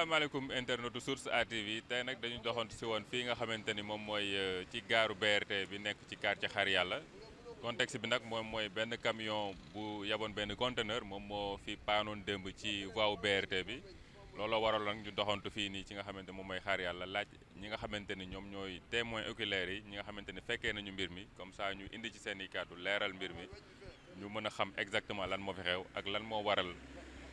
asalaamaaleykum internetu Source A TV tey nag dañu doxantu si woon fii nga xamante ni moom mooy ci gaaru BRT bi nekk ci quartier Xar Yàlla contexte bi nag moom mooy benn camion bu yaboon benn conteneur moom moo fi paanoon démb ci voie wu BRT bi looloo waraloon ñu doxantu fii nii ci nga xamante moom mooy Xar Yàlla laaj ñi nga xamante ni ñoom ñooy témoins oculaires yi ñi nga xamante ni fekkee nañu mbir mi comme ça ñu indi ci seen i kàddu leeral mbir mi ñu mën a xam exactement lan moo fi xew ak lan moo waral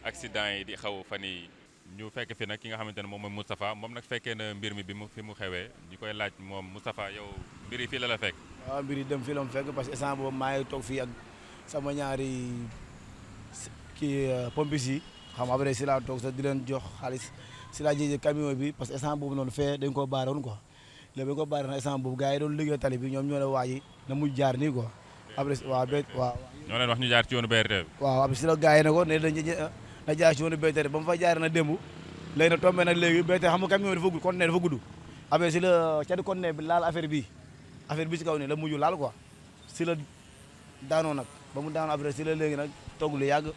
accident yi di xaw fan yi ñu fekk fi nag ki nga xamante ne moom mooy Moustapha moom nag fekkee na mbir mi bi mu fi mu xewee ñu koy laaj moom Moustapha yow mbir yi fii la fekk. waaw mbir yi dem fii la mu fekk parce que instant boobu maa ngi toog fii ak sama ñaari pompis yi xam nga après si laa toog sax di leen jox xaalis si laa jëjee camion bi parce que instant boobu noonu fee dañ koo baare woon quoi léegi dañ ko baare na instant boobu gars yi doon liggéey tali bi ñoom ñoo ne waa ji na mujj jaar nii quoi après waaw waaw. ñoo leen wax ñu jaar ci yoonu BRT bi. waaw après si la gars yi ne ko ne dañ na jaar ci yoonu BRT ba mu fa jaar na démb léegi nag tombé nag léegi BRT xam nga camion bi dafa gudd conteneur dafa gudd après si la cati conteneur bi laal affaire bi si kaw ne la mujj laal quoi si la daanoo nag ba mu daanoo après si la léegi nag toog lu yàgg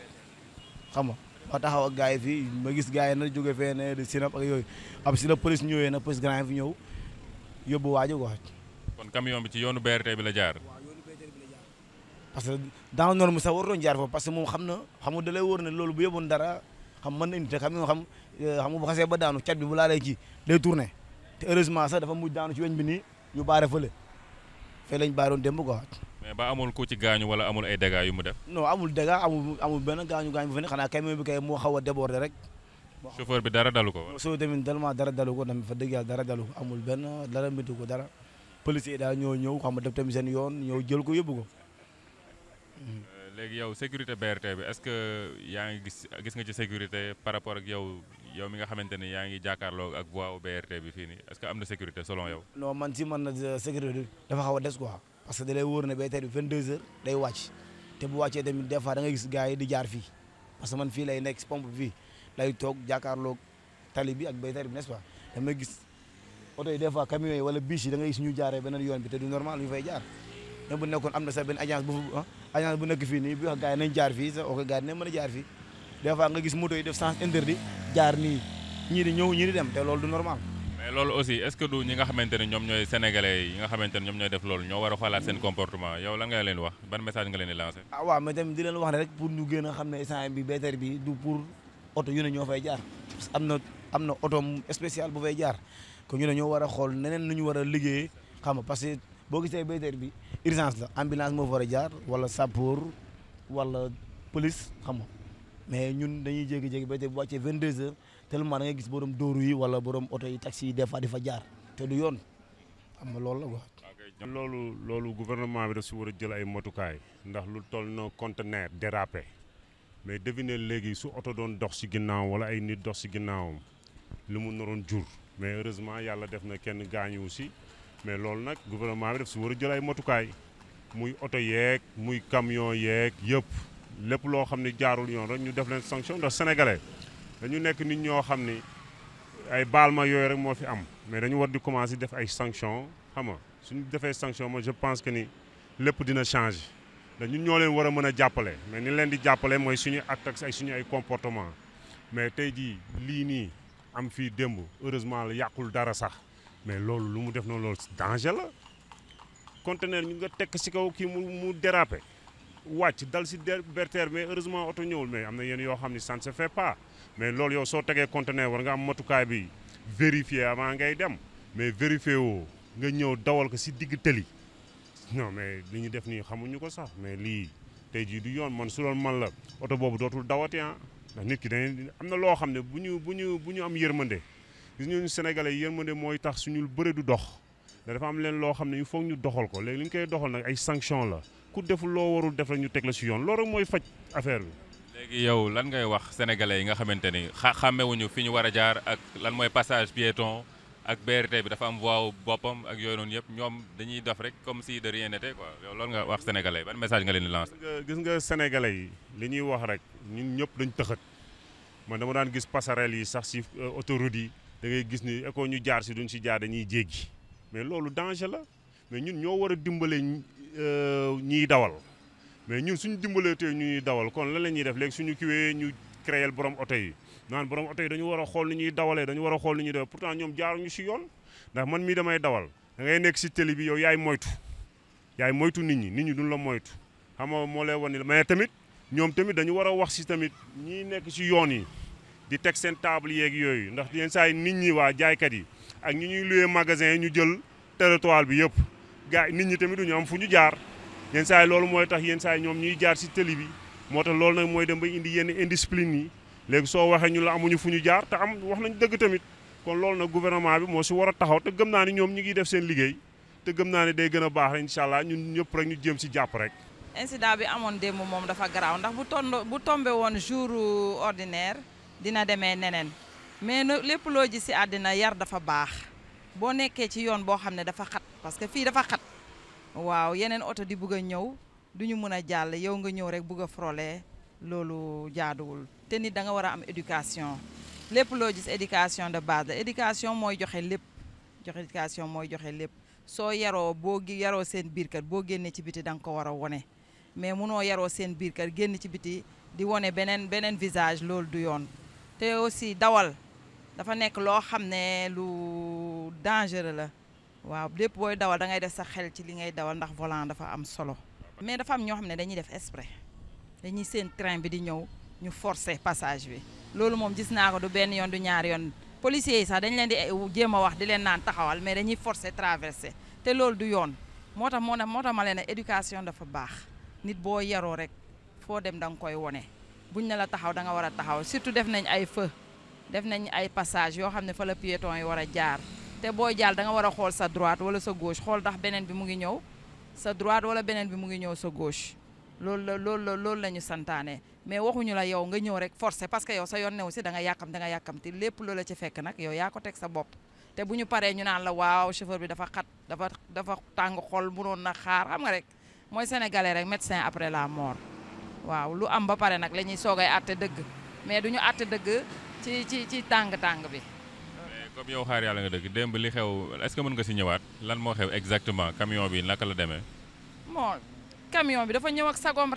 xam nga ma taxaw ak gars yi fii ma gis gars yi na jóge fee ne di sinap ak yooyu après si la police ñëwee na police grand yi fi ñëw yóbbu waajo quoi. kon camion bi ci yoonu BRT bi la jaar. parce que dans norme sax warutoon jaar foofu parce que moom xam nga da lay wóor ne loolu bu yóbboon dara xam mën na indi te camion xam nga bu xasee ba daanu cat bi bu laalee kii day tourné te heureusement sax dafa mujj daanu ci weñ bi nii ñu baare fële fee lañ baaroon démb quoi. mais ba amul ku ci gaañu wala amul ay dégâts yu mu def. non amul dégâts amul benn gaañu bu fi ne xanaa camion bi kay moo xaw a déborder rek. chauffeur bi dara dalu ko. chauffeur tamit tellement dara dalu ko tamit fa dëgg yàlla dara dalu ko amul benn dara métti ko dara policier daal ñoo ñëw xam nga def tamit seen yoon ñëw jël ko yóbbu ko. léegi yow sécurité BRT bi est-ce que yaa ngi gis nga ci sécurité par rapport ak yow mi nga xamante ni yaa ngi jàkkaarloo ak voie BRT bi fii nii est-ce que am na sécurité selon yow. non man na sécurité dafa xaw a des quoi parce que da lay wóor ne BRT bi 22h day wàcc te bu wàccee tamit des fois da nga gis gars yi di jaar fii parce que man fii lay nekk si pompe bi fii lay toog jàkkaarloo tali bi ak BRT bi n'est-ce pas damay gis oto yi des fois camions yi wala bus yi da ngay gis ñu jaaree beneen yoon bi te du normal ñu fay jaar. même bu nekkoon am na sax benn agence bu nekk fii nii bu wax gars yi nañ jaar fii sax ok gars yi nañ mën a jaar fii des fois nga gis moto yi def sens interdit jaar nii ñii di ñëw ñii di dem te loolu du normal. mais loolu aussi est-ce que du ñi nga xamante ne ñoom ñooy sénégalais yi nga xamante ne ñoom ñooy def loolu ñoo war a xoolaat seen comportement yow lan nga leen wax ban message nga leen di lancer. ah waaw mais tamit di leen wax ne rek pour ñu gën a xam ne instant bi BRT bi du pour oto yu ne ñoo fay jaar parce que am na oto spécial bu fay jaar ko ñu ne ñoo war a xool neneen nu ñu war a liggéeyee xam nga parce que boo gisee BRT bi urgence la ambulance moo fa war a jaar wala sapeur wala police xam nga mais ñun dañuy jékki-jékki BRT bu wàccee 22h tellement da ngay gis borom dóoru yi wala borom oto yi taxi yi des fois di fa jaar te du yoon xam nga loolu la quoi. loolu gouvernement bi daf si war a jël ay motukaay ndax lu toll na conteneur dérapé mais deviner léegi su oto doon dox si ginnaaw wala ay nit dox si ginnaawam lu mu naroon jur mais heureusement yàlla def na kenn gaañu si. mais loolu nag gouvernement bi daf si war a jël ay motukaay muy oto yeeg muy camion yeeg yëpp lépp loo xam ne jaarul yoon rek ñu def leen sanction ndax sénégalais dañu nekk nit ñoo xam ni ay baal ma yooyu rek moo fi am mais dañu war di commencer def ay sanction xam nga suñu defee sanction moi je pense que ni lépp dina changer ndax ñun ñoo leen war a mën a jàppale mais ni leen di jàppale mooy suñu acte ak suñu ay comportement mais tey jii lii nii am fii démb heureusement la yàqul dara sax mais loolu lu mu def noonu loolu danger la conteneur ñu nga tekk si kaw kii mu dérapé wàcc dal si BRT mais heureusement oto ñëwul mais am na yenn yoo xam ne ça ne se fait pas mais loolu yow soo tegee conteneur war nga am matukaay bi vérifier avant ngay dem mais vérifier woo nga ñëw dawal ko si digg tëli non mais li ñu def nii xamuñu ko sax mais lii tey jii du yoon man su doon man la oto boobu dootul dawati ah ndax nit ki dañuy am na loo xam ne bu ñu am yërmande. gis ñu sénégalais yërmande mooy tax suñu bëre du dox dafa am leen loo xam ne il faut ñu doxal ko léegi li ñu koy doxal nag ay sanction la ku deful loo warul def rek ñu teg la si yoon loolu rek mooy faj affaire bi. léegi yow lan ngay wax sénégalais yi nga xamante ni xàmmewuñu fi ñu war a jaar ak lan mooy passage piéton ak BRT bi dafa am voie boppam ak yooyu noonu yëpp ñoom dañuy def rek comme si de rien n'était quoi yow loolu nga wax sénégalais yi ban message nga leen di lancer. gis nga sénégalais yi li ñuy wax rek ñun ñëpp dañ tëxat man dama daan gis passerelle yi sax si autoroute yi. da ngay gis ni eko ñu jaar si duñ si jaar dañuy jéggi mais loolu danger la mais ñun ñoo war a dimbale ñiy dawal mais ñun suñu dimbalee tey ñuy dawal kon lan la ñuy def léegi suñu kiwee ñu créer borom oto yi naan borom oto yi dañu war a xool ni ñuy dawalee dañu war a xool ni ñuy dawal pourtant ñoom jaaruñu si yoon ndax man mii damay dawal da ngay nekk si télé bi yow yaay moytu nit ñi duñ la moytu xam nga moo lay wan ni mais tamit ñoom tamit dañu war a wax si tamit ñi nekk si yoon yi di teg seen table yeeg yooyu ndax yenn saa yi nit ñi waa jaaykat yi ak ñi ñuy loué magasin yi ñu jël territoire bi yëpp gars nit ñi tamit duñu am fu ñu jaar yenn saa yi loolu mooy tax yenn saa yi ñoom ñuy jaar si télé bi moo tax loolu nag mooy dem ba indi yenn indiscipline yi léegi soo waxee ñu la amuñu fu ñu jaar te am wax nañ dëgg tamit kon loolu nag gouvernement bi moo si war a taxaw te gëm naa ni ñoom ñu ngi def seen liggéey te gëm naa ne day gën a baax incha allah ñun ñëpp rek ñu jéem si jàpp rek. incident bi amoon démb moom dafa garaaw ndax bu tombé woon jour ordinaire dina demee neneen mais lépp loo ji si àddina yar dafa baax boo nekkee ci yoon boo xam ne dafa xat parce que fii dafa xat waaw yeneen oto di bugg a ñëw du ñu mën a jàll yow nga ñëw rek bugg a frôler loolu jaaduwul te nit da nga war a am éducation lépp loo gis éducation de base la éducation mooy joxe lépp éducation mooy joxe lépp soo yaroo yaroo seen biir kër boo génnee ci biti da nga ko war a wone mais munoo yaroo seen biir kër génn ci biti di wone beneen visage loolu du yoon te aussi dawal dafa nekk loo xam ne lu dangereux la waaw lépp booy dawal da ngay def sa xel ci li ngay dawal ndax volant dafa am solo mais dafa am ñoo xam ne dañuy def exprès dañuy seen train bi di ñëw ñu forcer passage bi loolu moom gis naa ko du benn yoon du ñaari yoon policiers yi sax dañ leen di jéem a wax di leen naan taxawal mais dañuy forcer traverser te loolu du yoon moo tax ma leen ne éducation dafa baax nit boo yaroo rek foo dem da nga koy wone buñ ne la taxaw da nga war a taxaw surtout def nañ ay feu def nañ ay passage yoo xam ne fa la piéton yi war a jaar te booy jàll da nga war a xool sa droite wala sa gauche xool ndax beneen bi mu ngi ñëw sa droite wala beneen bi mu ngi ñëw sa gauche loolu la ñu santaane mais waxuñu la yow nga ñëw rek forcé parce que yow sa yoon new si da nga yàkkamti lépp loola ci fekk nag yow yaa ko teg sa bopp te bu ñu paree ñu naan la waaw chauffeur bi dafa xat dafa tàng xol mënoon na xaar xam nga rek mooy sénégalais rek médecin après la mort waaw lu am ba pare nag la ñuy soogay àtte dëgg mais du ñu àtte dëgg ci tàng-tàng bi. mais comme yow xaar yàlla nga dëgg démb li xew est-ce que mën nga si ñëwaat lan moo xew exactement camion bi naka la demee. bon camion bi dafa ñëw ak sagom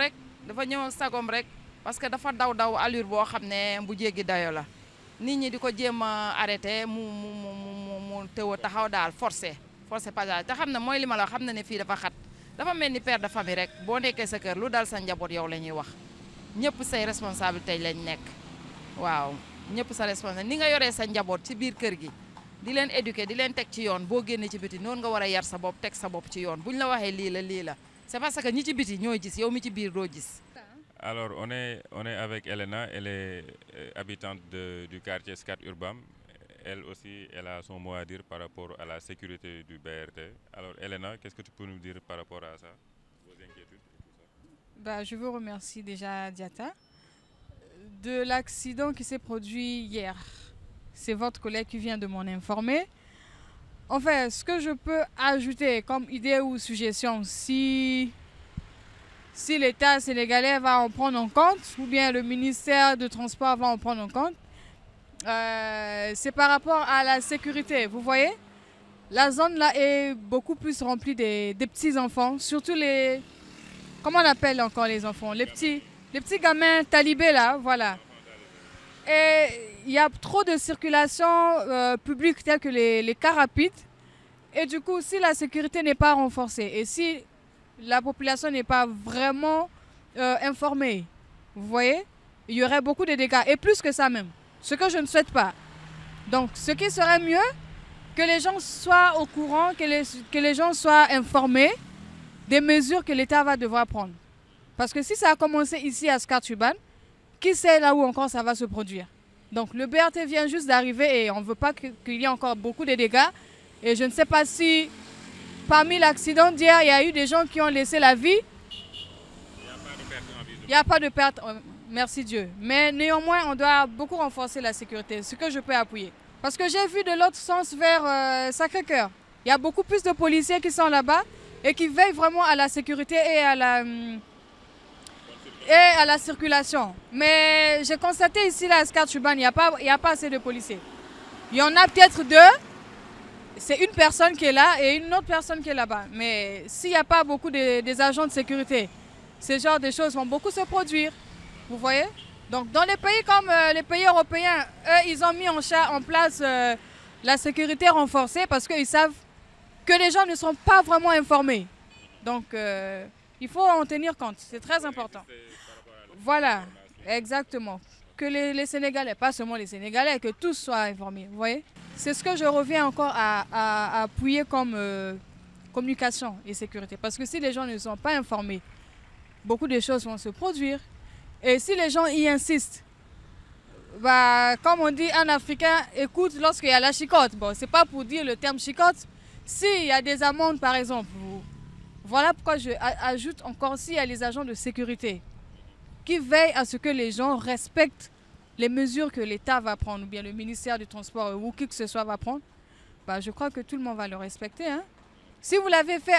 rek parce que dafa daw allure boo xam ne bu jéggi dayo la nit ñi di ko jéem a arrêté mu teew a taxaw daal forcé passage te xam ne mooy li ma la xam ne fii dafa xat dafa mel ni père de famille rek boo nekkee sa kër lu dal sa njaboot yow la ñuy wax ñëpp say responsabilité lañ nekk waaw ñëpp sa responsabilité ni nga yoree sa njaboot ci biir kër gi di leen éduquer di leen teg ci yoon boo génnee ci biti noonu nga war a yar sa bopp teg sa bopp ci yoon buñ la waxee lii la c'est parce que ñi ci biti ñooy gis yow mi ci biir doo gis. Alors on est avec Elena, elle est habitante du quartier Scat Urbam. Elle aussi, elle a son mot à dire par rapport à la sécurité du BRT. Alors Elena, qu'est-ce que tu peux nous dire par rapport à ça, vos inquiétudes et tout ça? Je vous remercie déjà, Diata, de l'accident qui s'est produit hier. C'est votre collègue qui vient de m'en informer. En fait, ce que je peux ajouter comme idée ou suggestion, si l'État sénégalais va en prendre en compte, ou bien le ministère de Transport va en prendre en compte, c'est par rapport à la sécurité. Vous voyez, la zone là est beaucoup plus remplie des petits enfants, surtout les... Comment on appelle encore les enfants? Les petits gamins talibés là, voilà. Et il y a trop de circulation publique telle que les cars rapides. Et du coup, si la sécurité n'est pas renforcée et si la population n'est pas vraiment informée, vous voyez, il y aurait beaucoup de dégâts. Et plus que ça même, ce que je ne souhaite pas. Donc, ce qui serait mieux, que les gens soient au courant, que les gens soient informés des mesures que l'État va devoir prendre. Parce que si ça a commencé ici à Scat Urbam, qui sait là où encore ça va se produire. Donc, le BRT vient juste d'arriver et on ne veut pas qu'il y ait encore beaucoup de dégâts. Et je ne sais pas si parmi l'accident d'hier, il y a eu des gens qui ont laissé la vie. Il n'y a pas de perte, merci Dieu. Mais néanmoins, on doit beaucoup renforcer la sécurité, ce que je peux appuyer. Parce que j'ai vu de l'autre sens vers Sacré-Cœur. Il y a beaucoup plus de policiers qui sont là-bas et qui veillent vraiment à la sécurité et à la circulation. Mais j'ai constaté ici là, à Scat Urbam, il n'y a pas assez de policiers. Il y en a peut-être deux. C'est une personne qui est là et une autre personne qui est là-bas. Mais s'il n'y a pas beaucoup des agents de sécurité, ce genre de choses vont beaucoup se produire. Vous voyez? Donc dans les pays comme les pays européens, eux, ils ont mis en place la sécurité renforcée parce qu'ils savent que les gens ne sont pas vraiment informés. Donc il faut en tenir compte, c'est très important. Voilà, exactement. Que les Sénégalais, pas seulement les Sénégalais, que tous soient informés, vous voyez. C'est ce que je reviens encore à appuyer comme communication et sécurité. Parce que si les gens ne sont pas informés, beaucoup de choses vont se produire. Et si les gens y insistent, bah, comme on dit en africain, écoute lorsqu'il y a la chicotte. Bon, c'est pas pour dire le terme chicotte. S'il y a des amendes, par exemple, voilà pourquoi je ajoute encore s'il y a les agents de sécurité qui veillent à ce que les gens respectent les mesures que l'État va prendre, ou bien le ministère du Transport ou qui que ce soit va prendre, bah, je crois que tout le monde va le respecter. Hein. Si vous l'avez fait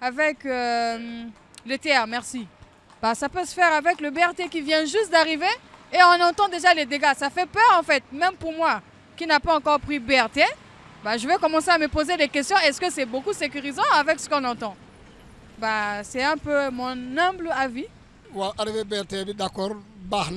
avec le TR, merci. Bah, ça peut se faire avec le BRT qui vient juste d'arriver et on entend déjà les dégâts. Ça fait peur en fait, même pour moi qui n'a pas encore pris BRT. Bah, je vais commencer à me poser des questions. Est-ce que c'est beaucoup sécurisant avec ce qu'on entend? Bah, c'est un peu mon humble avis. waaw arrivé BRT bi d'accord baax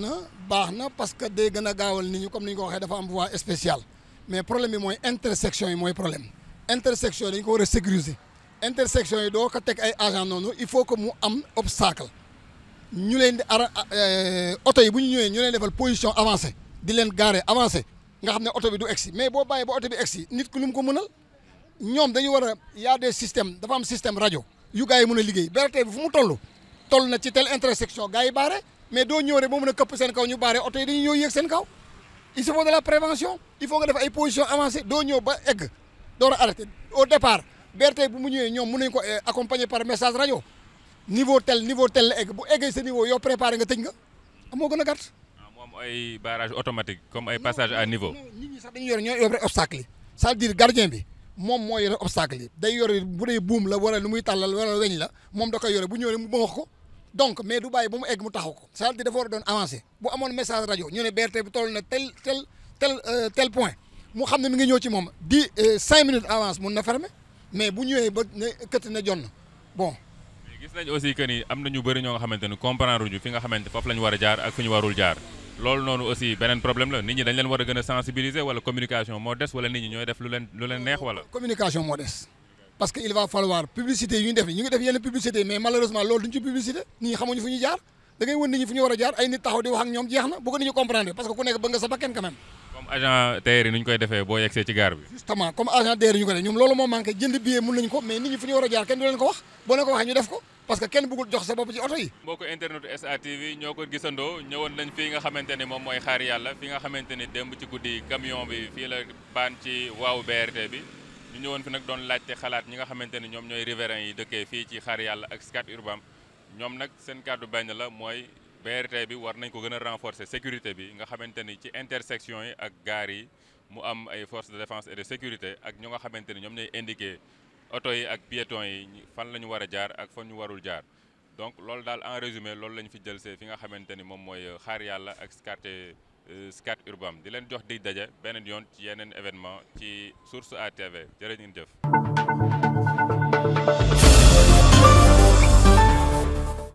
na parce que day gën a gaawal nit ñi comme ni ñu ko waxee dafa am voie spéciale mais problème bi mooy intersection yi mooy problème intersection yi dañu ko war a sécuriser intersection yi doo ko teg ay agent noonu il faut que mu am obstacle ñu leen di oto yi bu ñu ñëwee ñu leen defal position avancée di leen garer avancé nga xam ne oto bi du egsi mais boo bàyyi ba oto bi egsi nit ku lu mu ko mënal ñoom dañu war a y a des systèmes dafa am système rajo yu gars yi mën a liggéey BRT bi fu mu toll na ci telle intersection gars yi baare mais doo ñëw rek boo mën a këpp seen kaw ñu baare oto yi dañuy ñëw yéeg seen kaw il faut de la prévention il faut nga def ay position avancée doo ñëw ba egg door a arrêté au départ BRT bu mu ñëwee ñoom mën nañu ko accompagner par message rajo niveau tel la egg bu eggee sa niveau yow préparé nga tëj nga moo gën a gàtt. moom ay barrage automatique comme ay passage à niveau. nit ñi sax dañuy yore ñoo yore obstacle yi c'est-à-dire gardien bi moom moo yore obstacle yi day yore bu dee buum la wala lu muy tàllal wala weñ la moom da koy yore bu ñëwee mu wax ko. donc mais du bàyyi ba mu egg mu taxaw ko c'est-à-dire dafa war a doon avancé bu amoon message rajo ñu ne BRT bi toll na tel point mu xam ne mi ngi ñëw ci moom 5 minutes avance mun na fermer mais bu ñëwee ba ne këtt na jonn bon. mais gis nañ aussi que ni am na ñu bëri ñoo nga xamante ni comprendre ñu fi nga xamante foofu la ñu war a jaar ak fi ñu warul jaar loolu noonu aussi beneen problème la nit ñi dañ leen war a gën a sensibiliser wala communication moo des wala nit ñi ñooy def lu leen neex wala. communication moo des. parce que il va falloir publicité yi ñu def ñu ngi def yenn publicité mais malheureusement loolu duñ ci publicité nit ñi xamuñu fu ñu jaar da ngay wën nit ñi fu ñu war a jaar ay nit taxaw di wax ak ñoom jeex na bu ko nit ñi comprendre parce que ku nekk bëgg nga sa bakkan quand même. comme agent TER yi nu ñu koy defee boo yegsee ci gaar bi. justement comme agent TER yi ñu ko def ñoom loolu moo manqué jënd billet mun nañu ko mais nit ñi fu ñu war a jaar kenn du leen ko wax boo leen ko waxee ñu def ko parce que kenn bëggul jox sa bopp ci oto yi. mbokku internet SATV ñoo ko gisandoo ñëwoon nañ fii nga xamante ni moom mooy xaar yàlla fi nga xamante ni démb ci guddi camion bi fii la baan ci waaw BRT bi ñu ñëwoon fi nag doon laajte xalaat ñi nga xamante ni ñoom ñooy riverains yi dëkkee fii ci xaar yàlla ak Scat Urbam ñoom nag seen kàddu benn la mooy BRT bi war nañ ko gën a renforcer sécurité bi nga xamante ni ci intersection yi ak gaar yi mu am ay forces de défense et de sécurité ak ñoo nga xamante ni ñoom ñooy indiqué oto yi ak piétons yi fan la ñu war a jaar ak fan ñu warul jaar donc loolu daal en résumé loolu la ñu fi jël see fi nga xamante ni moom mooy xaar yàlla ak Scat Urbam di leen jox dig daje beneen yoon ci yeneen événement ci Source A TV jërë ngeen jëf